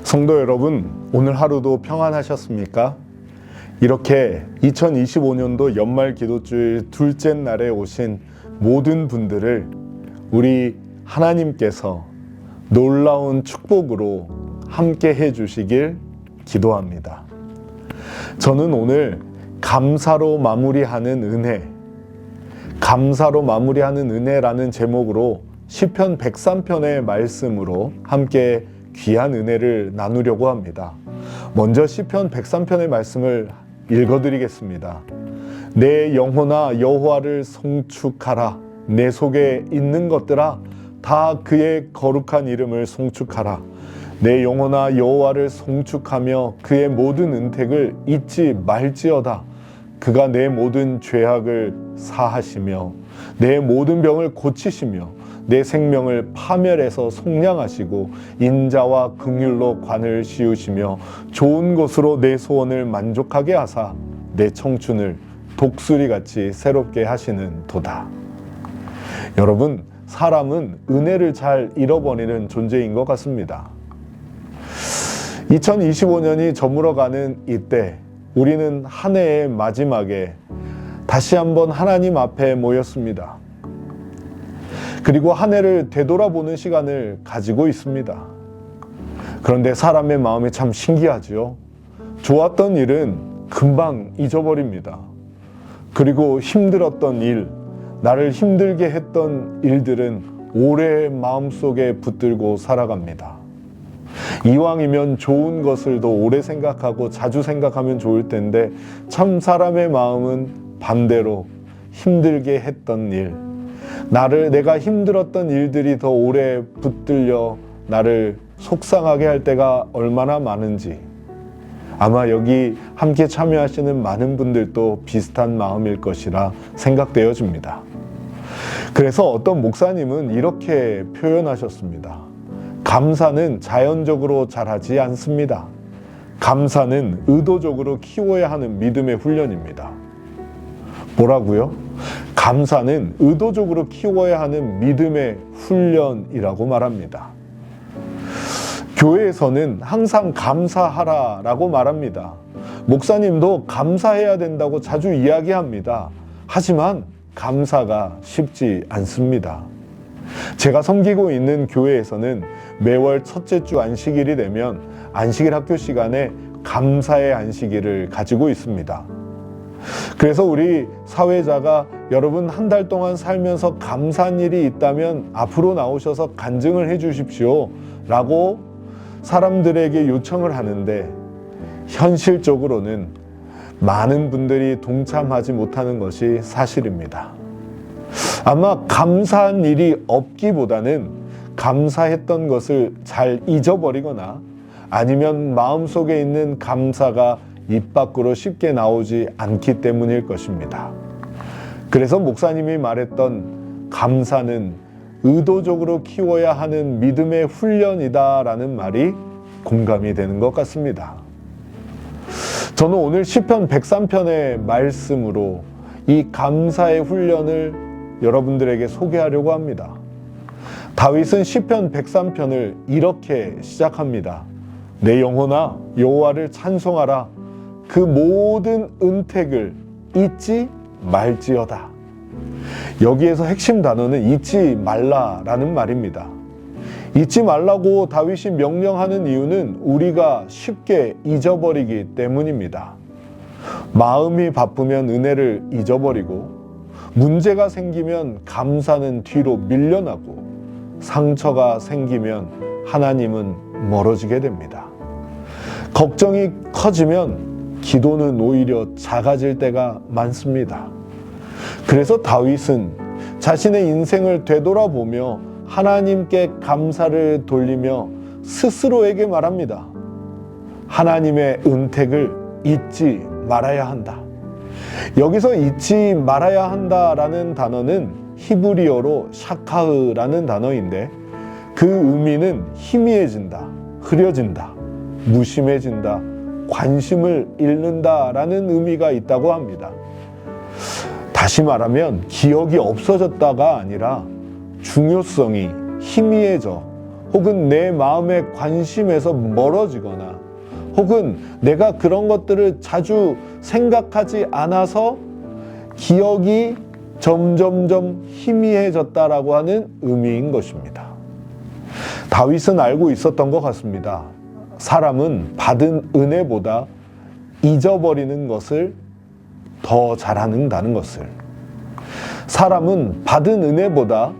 성도 여러분, 오늘 하루도 평안하셨습니까? 이렇게 2025년도 연말 기도주일 둘째 날에 오신 모든 분들을 우리 하나님께서 놀라운 축복으로 함께 해주시길 기도합니다. 저는 오늘 감사로 마무리하는 은혜라는 제목으로 시편 103편의 말씀으로 함께 귀한 은혜를 나누려고 합니다. 먼저 시편 103편의 말씀을 읽어드리겠습니다. 내 영혼아 여호와를 송축하라. 내 속에 있는 것들아 다 그의 거룩한 이름을 송축하라. 내 영혼아 여호와를 송축하며 그의 모든 은택을 잊지 말지어다. 그가 내 모든 죄악을 사하시며 내 모든 병을 고치시며 내 생명을 파멸해서 속량하시고 인자와 긍휼로 관을 씌우시며 좋은 것으로 내 소원을 만족하게 하사 내 청춘을 독수리같이 새롭게 하시는 도다. 여러분, 사람은 은혜를 잘 잃어버리는 존재인 것 같습니다. 2025년이 저물어가는 이때 우리는 한 해의 마지막에 다시 한번 하나님 앞에 모였습니다. 그리고 한 해를 되돌아보는 시간을 가지고 있습니다. 그런데 사람의 마음이 참 신기하죠. 좋았던 일은 금방 잊어버립니다. 그리고 힘들었던 일, 나를 힘들게 했던 일들은 오래 마음속에 붙들고 살아갑니다. 이왕이면 좋은 것을 더 오래 생각하고 자주 생각하면 좋을 텐데 참 사람의 마음은 반대로 힘들게 했던 일, 내가 힘들었던 일들이 더 오래 붙들려 나를 속상하게 할 때가 얼마나 많은지 아마 여기 함께 참여하시는 많은 분들도 비슷한 마음일 것이라 생각되어집니다. 그래서 어떤 목사님은 이렇게 표현하셨습니다. 감사는 자연적으로 자라지 않습니다. 감사는 의도적으로 키워야 하는 믿음의 훈련입니다. 뭐라고요? 감사는 의도적으로 키워야 하는 믿음의 훈련이라고 말합니다. 교회에서는 항상 감사하라라고 말합니다. 목사님도 감사해야 된다고 자주 이야기합니다. 하지만 감사가 쉽지 않습니다. 제가 섬기고 있는 교회에서는 매월 첫째 주 안식일이 되면 안식일 학교 시간에 감사의 안식일을 가지고 있습니다. 그래서 우리 사회자가 여러분 한 달 동안 살면서 감사한 일이 있다면 앞으로 나오셔서 간증을 해 주십시오 라고 사람들에게 요청을 하는데 현실적으로는 많은 분들이 동참하지 못하는 것이 사실입니다. 아마 감사한 일이 없기보다는 감사했던 것을 잘 잊어버리거나 아니면 마음속에 있는 감사가 입 밖으로 쉽게 나오지 않기 때문일 것입니다. 그래서 목사님이 말했던 감사는 의도적으로 키워야 하는 믿음의 훈련이다라는 말이 공감이 되는 것 같습니다. 저는 오늘 시편 103편의 말씀으로 이 감사의 훈련을 여러분들에게 소개하려고 합니다. 다윗은 시편 103편을 이렇게 시작합니다. 내 영혼아 여호와를 찬송하라. 그 모든 은택을 잊지 말지어다. 여기에서 핵심 단어는 잊지 말라라는 말입니다. 잊지 말라고 다윗이 명령하는 이유는 우리가 쉽게 잊어버리기 때문입니다. 마음이 바쁘면 은혜를 잊어버리고 문제가 생기면 감사는 뒤로 밀려나고 상처가 생기면 하나님은 멀어지게 됩니다. 걱정이 커지면 기도는 오히려 작아질 때가 많습니다. 그래서 다윗은 자신의 인생을 되돌아보며 하나님께 감사를 돌리며 스스로에게 말합니다. 하나님의 은택을 잊지 말아야 한다. 여기서 잊지 말아야 한다라는 단어는 히브리어로 샤카흐라는 단어인데 그 의미는 희미해진다, 흐려진다, 무심해진다, 관심을 잃는다라는 의미가 있다고 합니다. 다시 말하면 기억이 없어졌다가 아니라 중요성이 희미해져 혹은 내 마음의 관심에서 멀어지거나 혹은 내가 그런 것들을 자주 생각하지 않아서 기억이 점점점 희미해졌다라고 하는 의미인 것입니다. 다윗은 알고 있었던 것 같습니다. 사람은 받은 은혜보다 잊어버리는 것을 더 잘하는다는 것을. 사람은 받은 은혜보다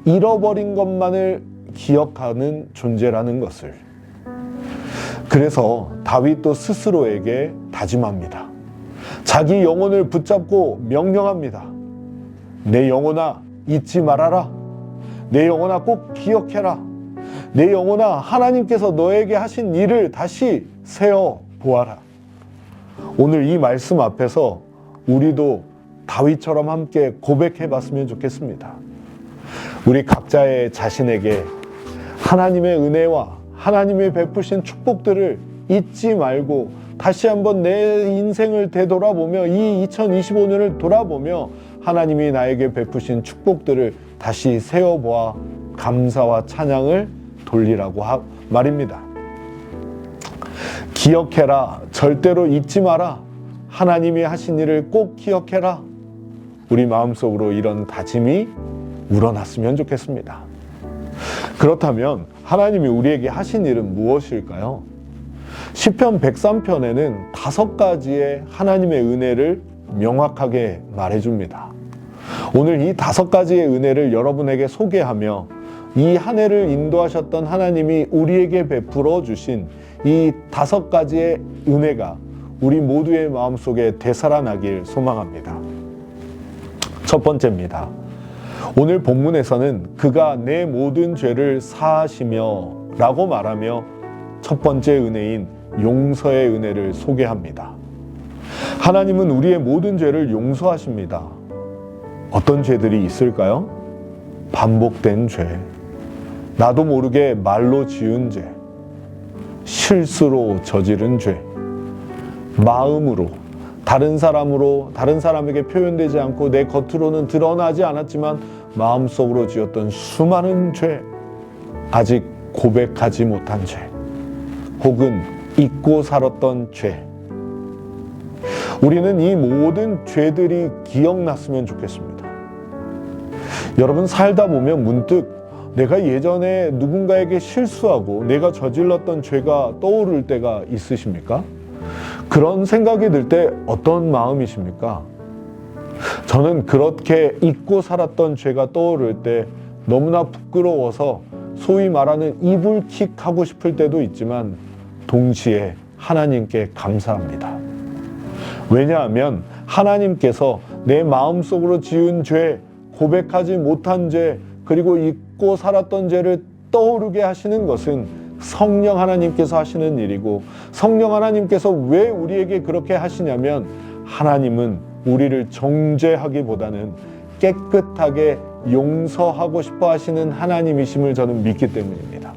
잃어버린 것만을 기억하는 존재라는 것을. 그래서 다윗도 스스로에게 다짐합니다. 자기 영혼을 붙잡고 명령합니다. 내 영혼아, 잊지 말아라. 내 영혼아, 꼭 기억해라. 내 영혼아, 하나님께서 너에게 하신 일을 다시 세어 보아라. 오늘 이 말씀 앞에서 우리도 다윗처럼 함께 고백해 봤으면 좋겠습니다. 우리 각자의 자신에게 하나님의 은혜와 하나님의 베푸신 축복들을 잊지 말고 다시 한번 내 인생을 되돌아보며 이 2025년을 돌아보며 하나님이 나에게 베푸신 축복들을 다시 세어보아 감사와 찬양을 돌리라고 말입니다. 기억해라. 절대로 잊지 마라. 하나님이 하신 일을 꼭 기억해라. 우리 마음속으로 이런 다짐이 우러났으면 좋겠습니다. 그렇다면 하나님이 우리에게 하신 일은 무엇일까요? 시편 103편에는 5가지의 하나님의 은혜를 명확하게 말해줍니다. 오늘 이 5가지의 은혜를 여러분에게 소개하며 이 한 해를 인도하셨던 하나님이 우리에게 베풀어 주신 이 5가지의 은혜가 우리 모두의 마음속에 되살아나길 소망합니다. 첫 번째입니다. 오늘 본문에서는 그가 내 모든 죄를 사하시며 라고 말하며 첫 번째 은혜인 용서의 은혜를 소개합니다. 하나님은 우리의 모든 죄를 용서하십니다. 어떤 죄들이 있을까요? 반복된 죄, 나도 모르게 말로 지은 죄, 실수로 저지른 죄, 마음으로 다른 사람에게 표현되지 않고 내 겉으로는 드러나지 않았지만 마음속으로 지었던 수많은 죄, 아직 고백하지 못한 죄, 혹은 잊고 살았던 죄. 우리는 이 모든 죄들이 기억났으면 좋겠습니다. 여러분, 살다 보면 문득 내가 예전에 누군가에게 실수하고 내가 저질렀던 죄가 떠오를 때가 있으십니까? 그런 생각이 들 때 어떤 마음이십니까? 저는 그렇게 잊고 살았던 죄가 떠오를 때 너무나 부끄러워서 소위 말하는 이불킥 하고 싶을 때도 있지만 동시에 하나님께 감사합니다. 왜냐하면 하나님께서 내 마음속으로 지은 죄, 고백하지 못한 죄, 그리고 잊고 살았던 죄를 떠오르게 하시는 것은 성령 하나님께서 하시는 일이고, 성령 하나님께서 왜 우리에게 그렇게 하시냐면 하나님은 우리를 정죄하기보다는 깨끗하게 용서하고 싶어 하시는 하나님이심을 저는 믿기 때문입니다.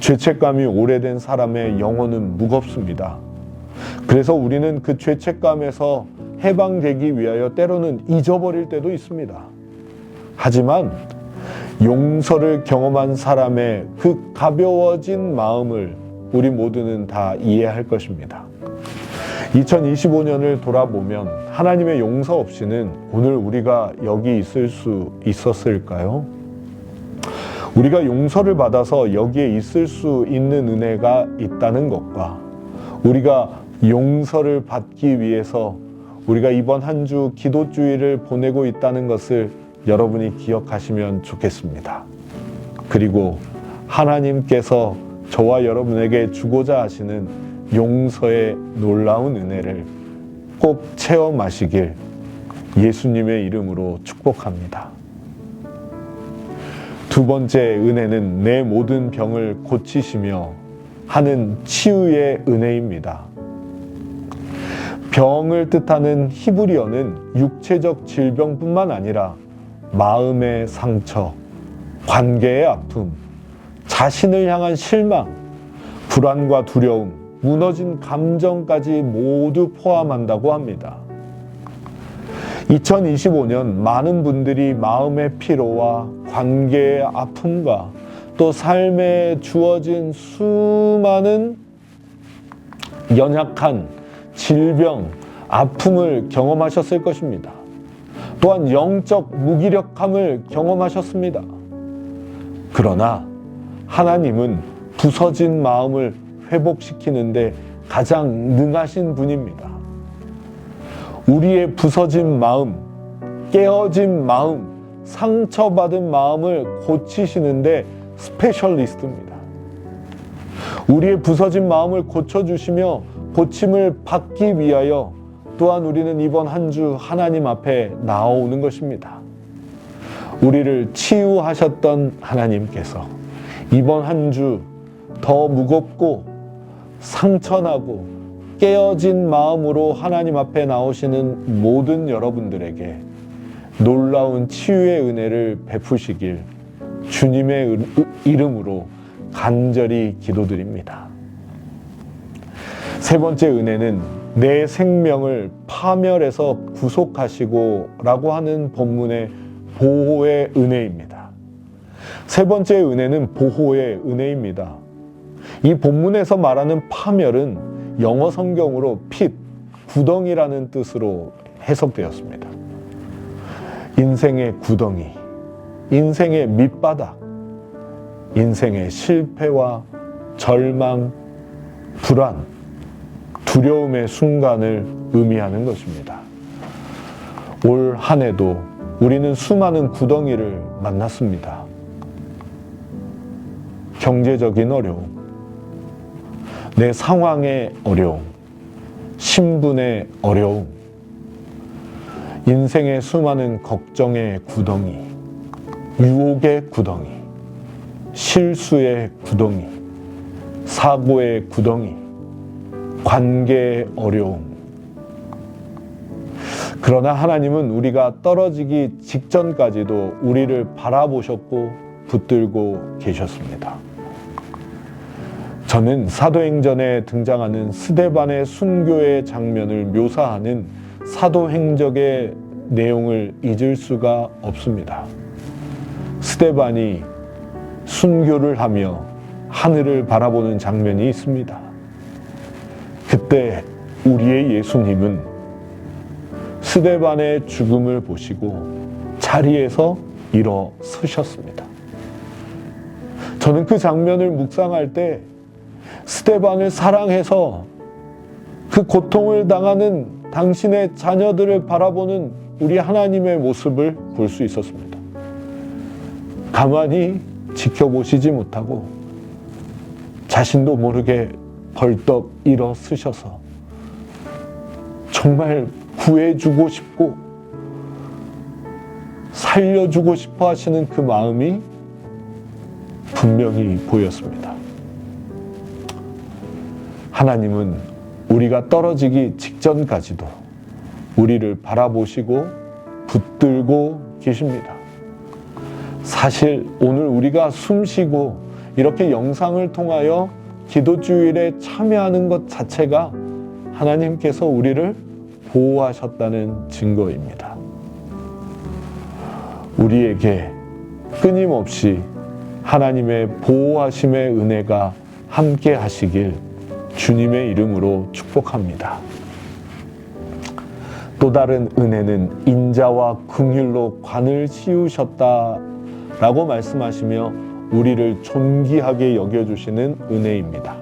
죄책감이 오래된 사람의 영혼은 무겁습니다. 그래서 우리는 그 죄책감에서 해방되기 위하여 때로는 잊어버릴 때도 있습니다. 하지만 용서를 경험한 사람의 그 가벼워진 마음을 우리 모두는 다 이해할 것입니다. 2025년을 돌아보면 하나님의 용서 없이는 오늘 우리가 여기 있을 수 있었을까요? 우리가 용서를 받아서 여기에 있을 수 있는 은혜가 있다는 것과 우리가 용서를 받기 위해서 우리가 이번 한 주 기도주의를 보내고 있다는 것을 여러분이 기억하시면 좋겠습니다. 그리고 하나님께서 저와 여러분에게 주고자 하시는 용서의 놀라운 은혜를 꼭 체험하시길 예수님의 이름으로 축복합니다. 두 번째 은혜는 내 모든 병을 고치시며 하는 치유의 은혜입니다. 병을 뜻하는 히브리어는 육체적 질병뿐만 아니라 마음의 상처, 관계의 아픔, 자신을 향한 실망, 불안과 두려움, 무너진 감정까지 모두 포함한다고 합니다. 2025년 많은 분들이 마음의 피로와 관계의 아픔과 또 삶에 주어진 수많은 연약한 질병, 아픔을 경험하셨을 것입니다. 또한 영적 무기력함을 경험하셨습니다. 그러나 하나님은 부서진 마음을 회복시키는데 가장 능하신 분입니다. 우리의 부서진 마음, 깨어진 마음, 상처받은 마음을 고치시는데 스페셜리스트입니다. 우리의 부서진 마음을 고쳐주시며 고침을 받기 위하여 또한 우리는 이번 한 주 하나님 앞에 나아오는 것입니다. 우리를 치유하셨던 하나님께서 이번 한 주 더 무겁고 상처나고 깨어진 마음으로 하나님 앞에 나오시는 모든 여러분들에게 놀라운 치유의 은혜를 베푸시길 주님의 이름으로 간절히 기도드립니다. 세 번째 은혜는 내 생명을 파멸해서 구속하시고 라고 하는 본문의 보호의 은혜입니다. 세 번째 은혜는 보호의 은혜입니다. 이 본문에서 말하는 파멸은 영어 성경으로 핏, 구덩이라는 뜻으로 해석되었습니다. 인생의 구덩이, 인생의 밑바닥, 인생의 실패와 절망, 불안, 두려움의 순간을 의미하는 것입니다. 올 한 해도 우리는 수많은 구덩이를 만났습니다. 경제적인 어려움, 내 상황의 어려움, 신분의 어려움, 인생의 수많은 걱정의 구덩이, 유혹의 구덩이, 실수의 구덩이, 사고의 구덩이, 관계의 어려움. 그러나 하나님은 우리가 떨어지기 직전까지도 우리를 바라보셨고 붙들고 계셨습니다. 저는 사도행전에 등장하는 스데반의 순교의 장면을 묘사하는 사도행적의 내용을 잊을 수가 없습니다. 스데반이 순교를 하며 하늘을 바라보는 장면이 있습니다. 그때 우리의 예수님은 스데반의 죽음을 보시고 자리에서 일어서셨습니다. 저는 그 장면을 묵상할 때 스데반을 사랑해서 그 고통을 당하는 당신의 자녀들을 바라보는 우리 하나님의 모습을 볼 수 있었습니다. 가만히 지켜보시지 못하고 자신도 모르게 벌떡 일어서셔서 정말 구해주고 싶고 살려주고 싶어 하시는 그 마음이 분명히 보였습니다. 하나님은 우리가 떨어지기 직전까지도 우리를 바라보시고 붙들고 계십니다. 사실 오늘 우리가 숨쉬고 이렇게 영상을 통하여 기도주일에 참여하는 것 자체가 하나님께서 우리를 보호하셨다는 증거입니다. 우리에게 끊임없이 하나님의 보호하심의 은혜가 함께 하시길 주님의 이름으로 축복합니다. 또 다른 은혜는 인자와 긍휼로 관을 씌우셨다라고 말씀하시며 우리를 존귀하게 여겨주시는 은혜입니다.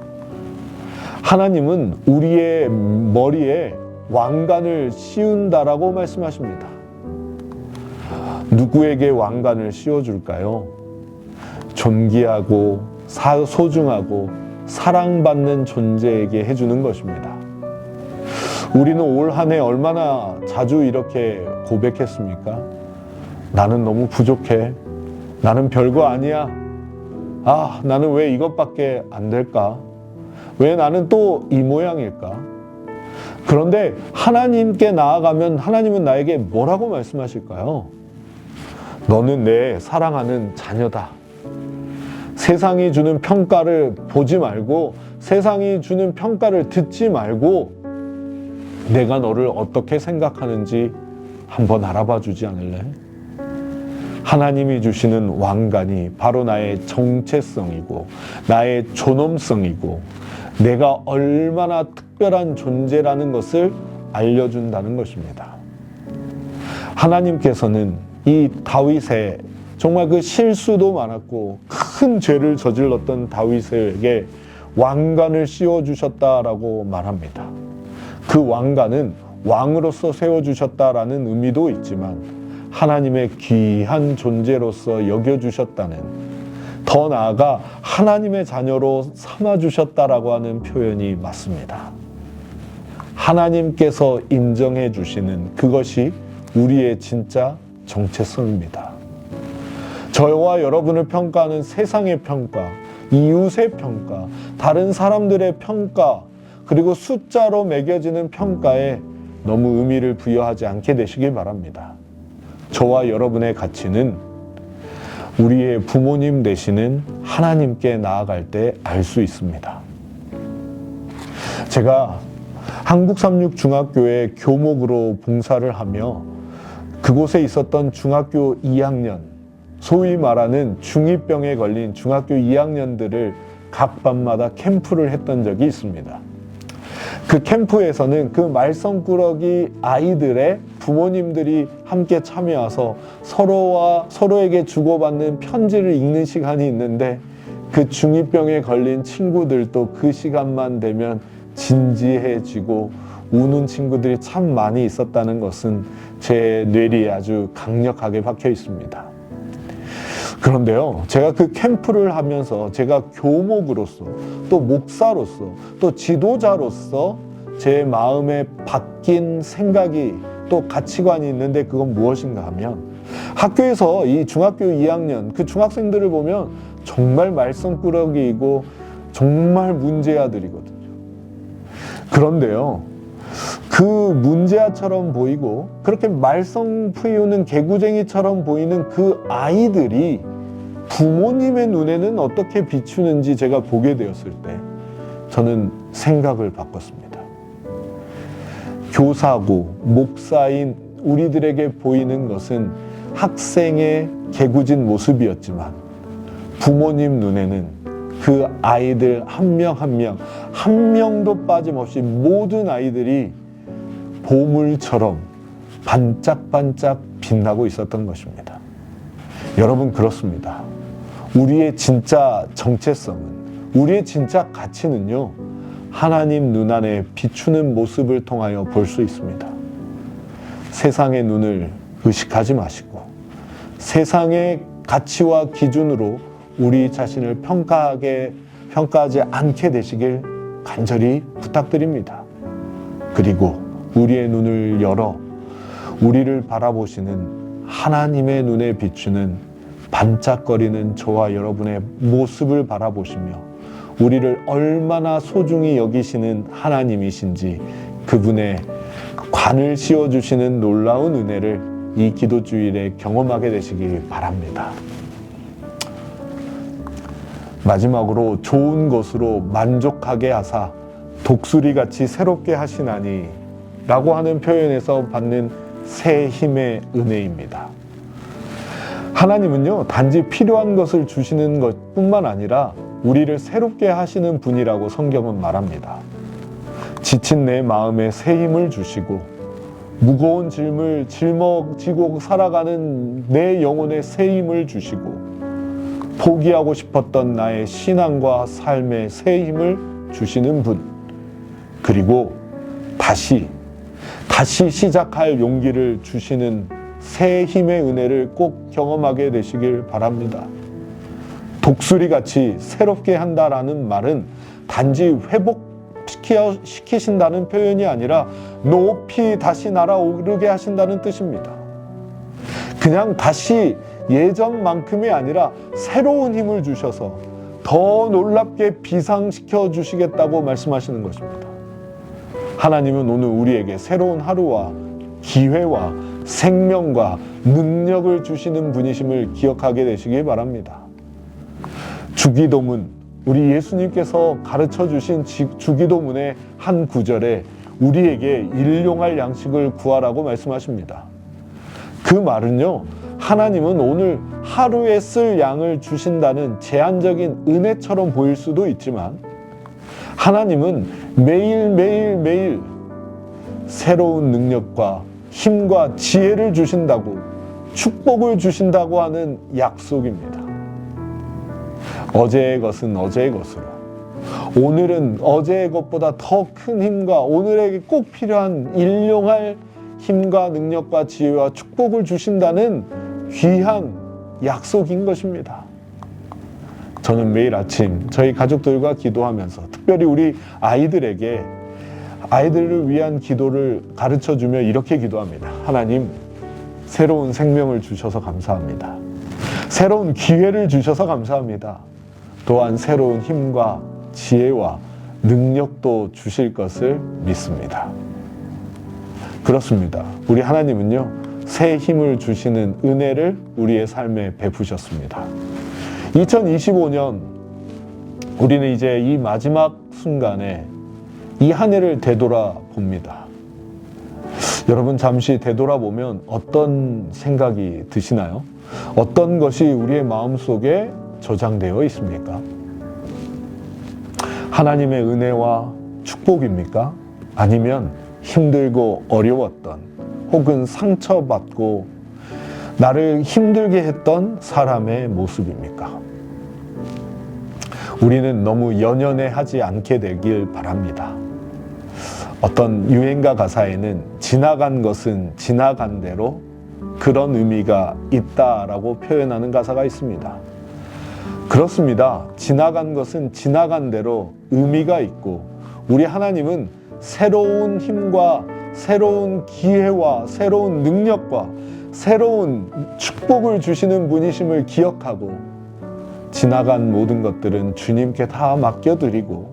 하나님은 우리의 머리에 왕관을 씌운다라고 말씀하십니다. 누구에게 왕관을 씌워줄까요? 존귀하고 소중하고 사랑받는 존재에게 해주는 것입니다. 우리는 올 한 해 얼마나 자주 이렇게 고백했습니까? 나는 너무 부족해. 나는 별거 아니야. 나는 왜 이것밖에 안 될까? 왜 나는 또 이 모양일까? 그런데 하나님께 나아가면 하나님은 나에게 뭐라고 말씀하실까요? 너는 내 사랑하는 자녀다. 세상이 주는 평가를 보지 말고 세상이 주는 평가를 듣지 말고 내가 너를 어떻게 생각하는지 한번 알아봐 주지 않을래? 하나님이 주시는 왕관이 바로 나의 정체성이고 나의 존엄성이고 내가 얼마나 특별한 존재라는 것을 알려준다는 것입니다. 하나님께서는 이 다윗의 정말 그 실수도 많았고 큰 죄를 저질렀던 다윗에게 왕관을 씌워주셨다라고 말합니다. 그 왕관은 왕으로서 세워주셨다라는 의미도 있지만 하나님의 귀한 존재로서 여겨주셨다는, 더 나아가 하나님의 자녀로 삼아주셨다라고 하는 표현이 맞습니다. 하나님께서 인정해 주시는 그것이 우리의 진짜 정체성입니다. 저와 여러분을 평가하는 세상의 평가, 이웃의 평가, 다른 사람들의 평가, 그리고 숫자로 매겨지는 평가에 너무 의미를 부여하지 않게 되시길 바랍니다. 저와 여러분의 가치는 우리의 부모님 되시는 하나님께 나아갈 때 알 수 있습니다. 제가 한국삼육중학교의 교목으로 봉사를 하며 그곳에 있었던 중학교 2학년, 소위 말하는 중2병에 걸린 중학교 2학년들을 각 반마다 캠프를 했던 적이 있습니다. 그 캠프에서는 그 말썽꾸러기 아이들의 부모님들이 함께 참여해서 서로에게 주고받는 편지를 읽는 시간이 있는데, 그 중2병에 걸린 친구들도 그 시간만 되면 진지해지고 우는 친구들이 참 많이 있었다는 것은 제 뇌리에 아주 강력하게 박혀 있습니다. 그런데요, 제가 그 캠프를 하면서 제가 교목으로서 또 목사로서 또 지도자로서 제 마음에 바뀐 생각이 또 가치관이 있는데, 그건 무엇인가 하면, 학교에서 이 중학교 2학년 그 중학생들을 보면 정말 말썽꾸러기이고 정말 문제아들이거든요. 그런데요, 그 문제아처럼 보이고 그렇게 말썽 피우는 개구쟁이처럼 보이는 그 아이들이 부모님의 눈에는 어떻게 비추는지 제가 보게 되었을 때 저는 생각을 바꿨습니다. 교사고 목사인 우리들에게 보이는 것은 학생의 개구진 모습이었지만, 부모님 눈에는 그 아이들 한 명 한 명도 빠짐없이 모든 아이들이 보물처럼 반짝반짝 빛나고 있었던 것입니다. 여러분, 그렇습니다. 우리의 진짜 정체성은, 우리의 진짜 가치는요, 하나님 눈 안에 비추는 모습을 통하여 볼 수 있습니다. 세상의 눈을 의식하지 마시고 세상의 가치와 기준으로 우리 자신을 평가하지 않게 되시길 간절히 부탁드립니다. 그리고 우리의 눈을 열어 우리를 바라보시는 하나님의 눈에 비추는 반짝거리는 저와 여러분의 모습을 바라보시며 우리를 얼마나 소중히 여기시는 하나님이신지 그분의 관을 씌워주시는 놀라운 은혜를 이 기도주일에 경험하게 되시길 바랍니다. 마지막으로 좋은 것으로 만족하게 하사 독수리같이 새롭게 하시나니 라고 하는 표현에서 받는 새 힘의 은혜입니다. 하나님은요, 단지 필요한 것을 주시는 것뿐만 아니라 우리를 새롭게 하시는 분이라고 성경은 말합니다. 지친 내 마음에 새 힘을 주시고 무거운 짐을 짊어지고 살아가는 내 영혼에 새 힘을 주시고 포기하고 싶었던 나의 신앙과 삶에 새 힘을 주시는 분, 그리고 다시 시작할 용기를 주시는 새 힘의 은혜를 꼭 경험하게 되시길 바랍니다. 독수리같이 새롭게 한다라는 말은 단지 회복시키신다는 표현이 아니라 높이 다시 날아오르게 하신다는 뜻입니다. 그냥 다시 예전만큼이 아니라 새로운 힘을 주셔서 더 놀랍게 비상시켜 주시겠다고 말씀하시는 것입니다. 하나님은 오늘 우리에게 새로운 하루와 기회와 생명과 능력을 주시는 분이심을 기억하게 되시기 바랍니다. 주기도문, 우리 예수님께서 가르쳐 주신 주기도문의 한 구절에 우리에게 일용할 양식을 구하라고 말씀하십니다. 그 말은요, 하나님은 오늘 하루에 쓸 양을 주신다는 제한적인 은혜처럼 보일 수도 있지만 하나님은 매일 새로운 능력과 힘과 지혜를 주신다고, 축복을 주신다고 하는 약속입니다. 어제의 것은 어제의 것으로, 오늘은 어제의 것보다 더 큰 힘과 오늘에게 꼭 필요한 일용할 힘과 능력과 지혜와 축복을 주신다는 귀한 약속인 것입니다. 저는 매일 아침 저희 가족들과 기도하면서 특별히 우리 아이들에게 아이들을 위한 기도를 가르쳐주며 이렇게 기도합니다. 하나님, 새로운 생명을 주셔서 감사합니다. 새로운 기회를 주셔서 감사합니다. 또한 새로운 힘과 지혜와 능력도 주실 것을 믿습니다. 그렇습니다. 우리 하나님은요, 새 힘을 주시는 은혜를 우리의 삶에 베푸셨습니다. 2025년 우리는 이제 이 마지막 순간에 이 한 해를 되돌아봅니다. 여러분, 잠시 되돌아보면 어떤 생각이 드시나요? 어떤 것이 우리의 마음속에 저장되어 있습니까? 하나님의 은혜와 축복입니까? 아니면 힘들고 어려웠던, 혹은 상처받고 나를 힘들게 했던 사람의 모습입니까? 우리는 너무 연연해하지 않게 되길 바랍니다. 어떤 유행가 가사에는 지나간 것은 지나간 대로 그런 의미가 있다라고 표현하는 가사가 있습니다. 그렇습니다. 지나간 것은 지나간 대로 의미가 있고, 우리 하나님은 새로운 힘과 새로운 기회와 새로운 능력과 새로운 축복을 주시는 분이심을 기억하고 지나간 모든 것들은 주님께 다 맡겨드리고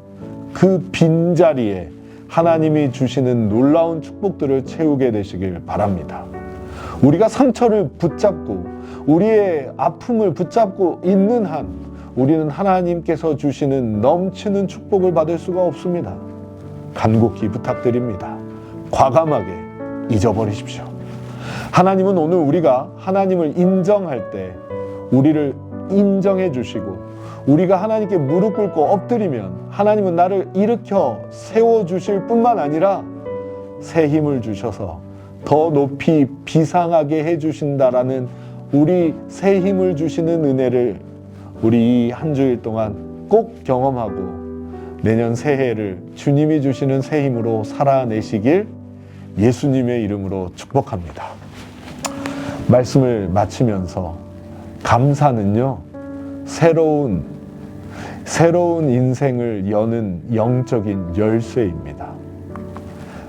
그 빈자리에 하나님이 주시는 놀라운 축복들을 채우게 되시길 바랍니다. 우리가 상처를 붙잡고 우리의 아픔을 붙잡고 있는 한 우리는 하나님께서 주시는 넘치는 축복을 받을 수가 없습니다. 간곡히 부탁드립니다. 과감하게 잊어버리십시오. 하나님은 오늘 우리가 하나님을 인정할 때 우리를 인정해 주시고, 우리가 하나님께 무릎 꿇고 엎드리면 하나님은 나를 일으켜 세워주실 뿐만 아니라 새 힘을 주셔서 더 높이 비상하게 해주신다라는 우리 새 힘을 주시는 은혜를 우리 이 한 주일 동안 꼭 경험하고 내년 새해를 주님이 주시는 새 힘으로 살아내시길 예수님의 이름으로 축복합니다. 말씀을 마치면서 감사는요, 새로운 인생을 여는 영적인 열쇠입니다.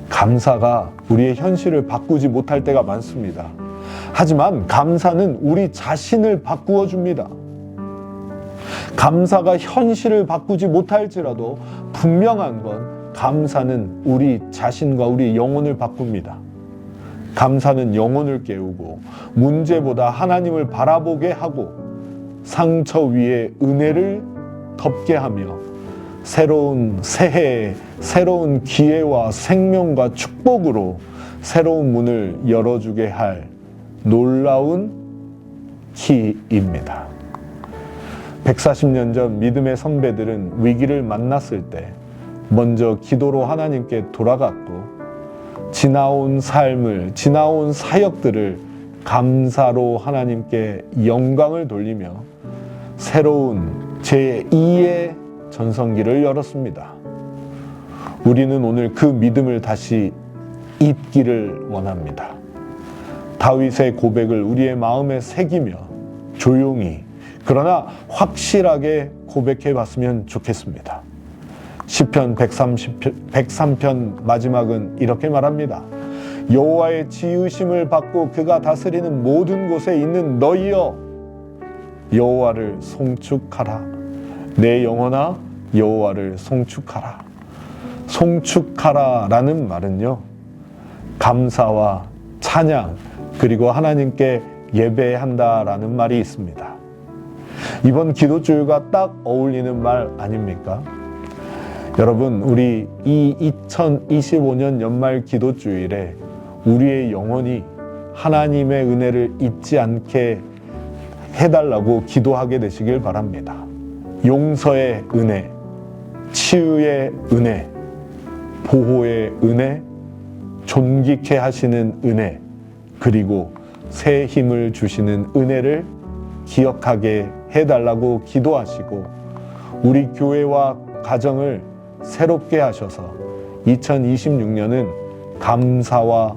감사가 우리의 현실을 바꾸지 못할 때가 많습니다. 하지만 감사는 우리 자신을 바꾸어 줍니다. 감사가 현실을 바꾸지 못할지라도 분명한 건 감사는 우리 자신과 우리 영혼을 바꿉니다. 감사는 영혼을 깨우고 문제보다 하나님을 바라보게 하고 상처 위에 은혜를 덮게 하며 새로운 새해에 새로운 기회와 생명과 축복으로 새로운 문을 열어주게 할 놀라운 키입니다. 140년 전 믿음의 선배들은 위기를 만났을 때 먼저 기도로 하나님께 돌아갔고 지나온 삶을, 지나온 사역들을 감사로 하나님께 영광을 돌리며 새로운 제2의 전성기를 열었습니다. 우리는 오늘 그 믿음을 다시 잊기를 원합니다. 다윗의 고백을 우리의 마음에 새기며 조용히 그러나 확실하게 고백해 봤으면 좋겠습니다. 시편 103편 마지막은 이렇게 말합니다. 여호와의 지으심을 받고 그가 다스리는 모든 곳에 있는 너희여 여호와를 송축하라. 내 영혼아 여호와를 송축하라. 송축하라라는 말은요, 감사와 찬양 그리고 하나님께 예배한다라는 말이 있습니다. 이번 기도주일과 딱 어울리는 말 아닙니까? 여러분, 우리 이 2025년 연말 기도주일에 우리의 영혼이 하나님의 은혜를 잊지 않게 해달라고 기도하게 되시길 바랍니다. 용서의 은혜, 치유의 은혜, 보호의 은혜, 존귀케 하시는 은혜, 그리고 새 힘을 주시는 은혜를 기억하게 해달라고 기도하시고, 우리 교회와 가정을 새롭게 하셔서 2026년은 감사와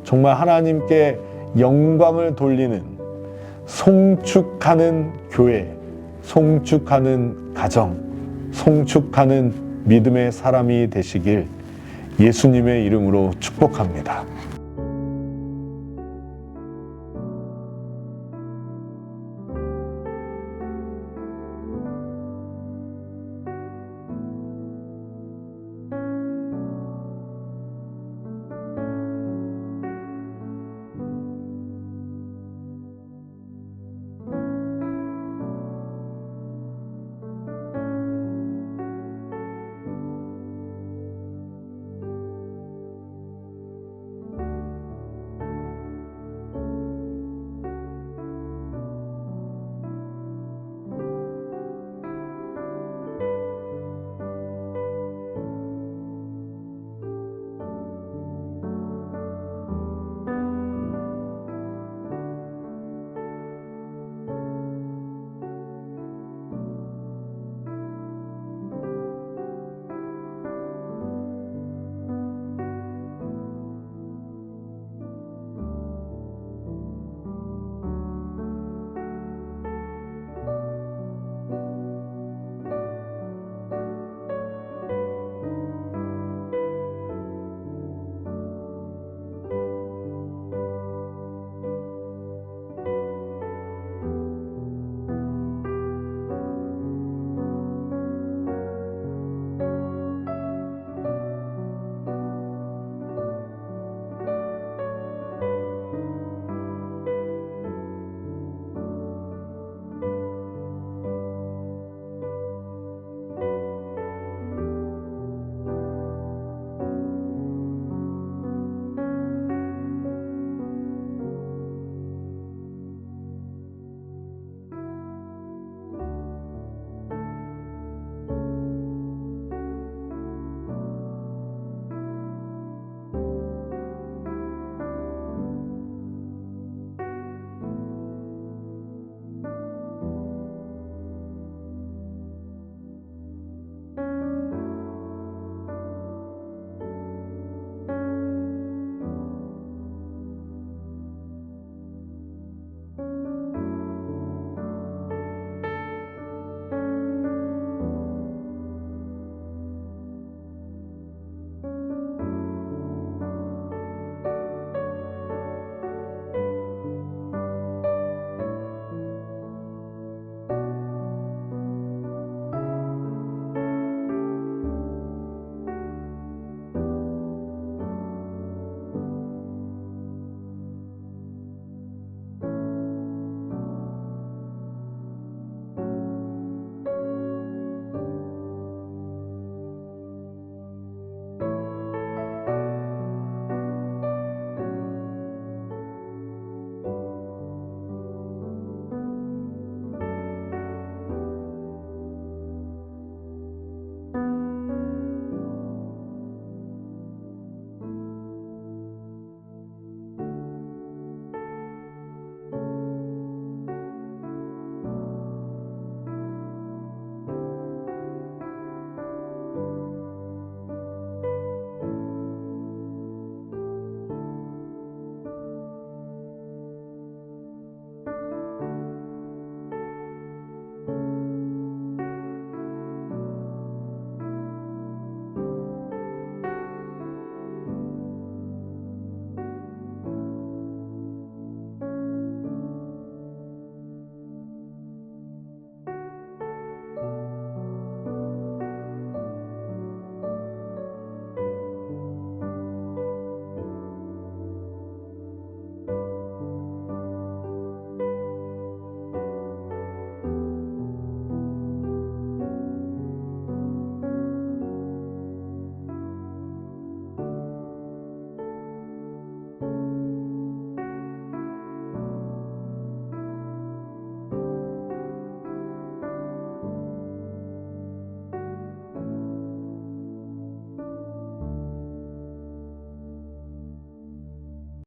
정말 하나님께 영광을 돌리는, 송축하는 교회, 송축하는 가정, 송축하는 믿음의 사람이 되시길 예수님의 이름으로 축복합니다.